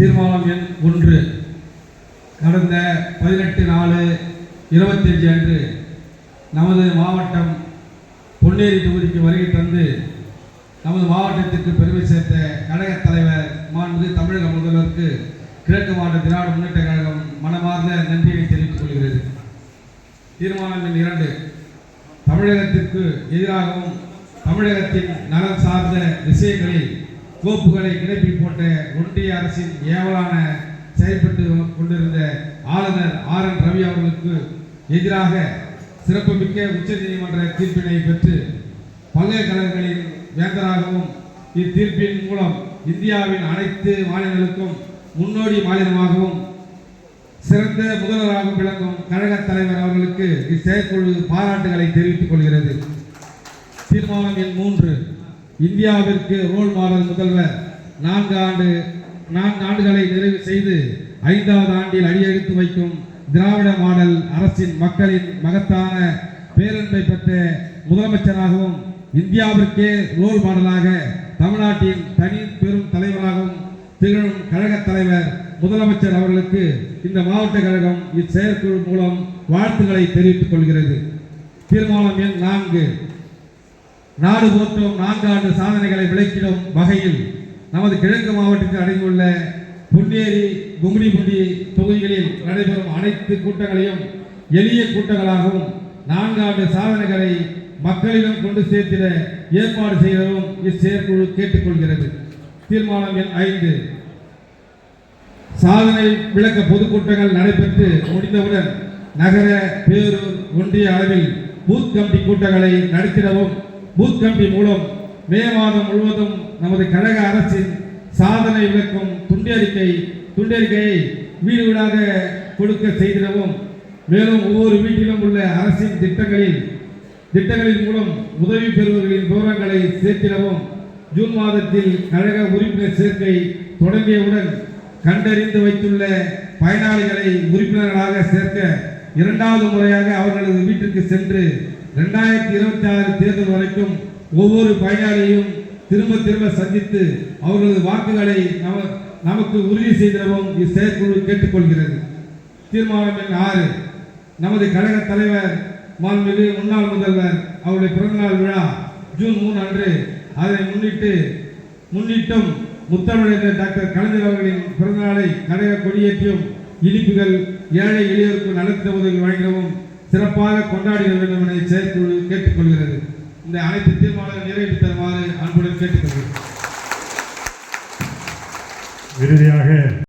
தீர்மானம் எண் 1 கடந்த 18/4/25 அன்று நமது மாவட்டம் பொன்னேரி தொகுதிக்கு வருகை தந்து நமது மாவட்டத்திற்கு பெருமை சேர்த்த கழக தலைவர் மாண்புமிகு தமிழக முதல்வருக்கு கிழக்கு மாவட்ட திராவிட முன்னேற்ற கழகம் மனமார்ந்த நன்றியை தெரிவித்துக் கொள்கிறது. தீர்மானம் எண் 2 தமிழகத்திற்கு எதிராகவும் தமிழகத்தின் நலன் சார்ந்த விஷயங்களில் கோப்புகளை கிளப்பி போட்ட ஒன்றிய அரசின் ஏவலான செயல்பட்டு கொண்டிருந்த ஆளுநர் RN ரவி அவர்களுக்கு எதிராக சிறப்புமிக்க உச்சநீதிமன்ற தீர்ப்பினை பெற்று பல்கலைக்கழகங்களின் வேந்தராகவும் இத்தீர்ப்பின் மூலம் இந்தியாவின் அனைத்து மாநிலங்களுக்கும் முன்னோடி மாநிலமாகவும் சிறந்த முதல்வராகவும் விளங்கும் கழக தலைவர் அவர்களுக்கு இச்செயற்குழு பாராட்டுகளை தெரிவித்துக் கொள்கிறது. தீர்மானம் எண் 3 இந்தியாவிற்கு ரோல் மாடல் முதல்வர் 4 ஆண்டுகளை நிறைவு செய்து 5வது ஆண்டில் அடியெடுத்து வைக்கும் திராவிட மாடல் அரசின் மக்களின் மகத்தான பேரன்பை பெற்ற முதலமைச்சராகவும் இந்தியாவிற்கே ரோல் மாடலாக தமிழ்நாட்டின் தனி பெரும் தலைவராகவும் திகழும் கழக தலைவர் முதலமைச்சர் அவர்களுக்கு இந்த மாவட்ட கழகம் இச்செயற்குழு மூலம் வாழ்த்துக்களை தெரிவித்துக் கொள்கிறது. தீர்மானம் எண் 4 நாடு போற்றும் 4 ஆண்டு சாதனைகளை விளக்கிடும் வகையில் நமது கிழக்கு மாவட்டத்தில் அடங்கியுள்ள பொன்னேரி கும்மிடிப்பூண்டி தொகுதிகளில் நடைபெறும் அனைத்து கூட்டங்களையும் எளிய கூட்டங்களாகவும் 4 ஆண்டு சாதனைகளை மக்களிடம் கொண்டு சேர்த்திட ஏற்பாடு செய்யவும் இச்செயற்குழு கேட்டுக்கொள்கிறது. தீர்மானம் எண் 5 சாதனை விளக்க பொதுக்கூட்டங்கள் நடைபெற்று முடிந்தவுடன் நகர பேரூர் ஒன்றிய அளவில் பூத் கமிட்டி கூட்டங்களை நடத்திடவும் பூத் கமிட்டி மூலம் மே மாதம் முழுவதும் நமது கழக அரசின் சாதனை விளக்கும் துண்டறிக்கையை வீடு வீடாக கொடுக்க செய்திடவும் மேலும் ஒவ்வொரு வீட்டிலும் உள்ள அரசின் திட்டங்களின் மூலம் உதவி பெறுபவர்களின் விவரங்களை சேர்த்திடவும் ஜூன் மாதத்தில் கழக உறுப்பினர் சேர்க்கை தொடங்கியவுடன் கண்டறிந்து வைத்துள்ள பயனாளிகளை உறுப்பினர்களாக சேர்க்க 2வது முறையாக அவர்களது வீட்டிற்கு சென்று 2026 தேர்தல் வரைக்கும் ஒவ்வொரு பயனாளியையும் திரும்ப சந்தித்து அவர்களது வாக்குகளை நமக்கு உறுதி செய்திடவும் இச்செயற்குழு கேட்டுக்கொள்கிறது. தீர்மானம் எண் 6 நமது கழக தலைவர் மாண்புமிகு முன்னாள் முதல்வர் அவருடைய பிறந்தநாள் விழா ஜூன் 3 அன்று அதை முன்னிட்டும் முத்தமிழர் டாக்டர் கலைஞர் அவர்களின் பிறந்தநாளை கழக கொடியேற்றியும் இனிப்புகள் ஏழை எளியோருக்கு நலத்திட்ட உதவி வழங்கவும் சிறப்பாக கொண்டாடிட வேண்டும் என செயற்குழு கேட்டுக்கொள்கிறது. இந்த அனைத்து தீர்மானங்களை நிறைவேற்றி தருமாறு அன்புடன் கேட்டுக்கொள்கிறேன். இறுதியாக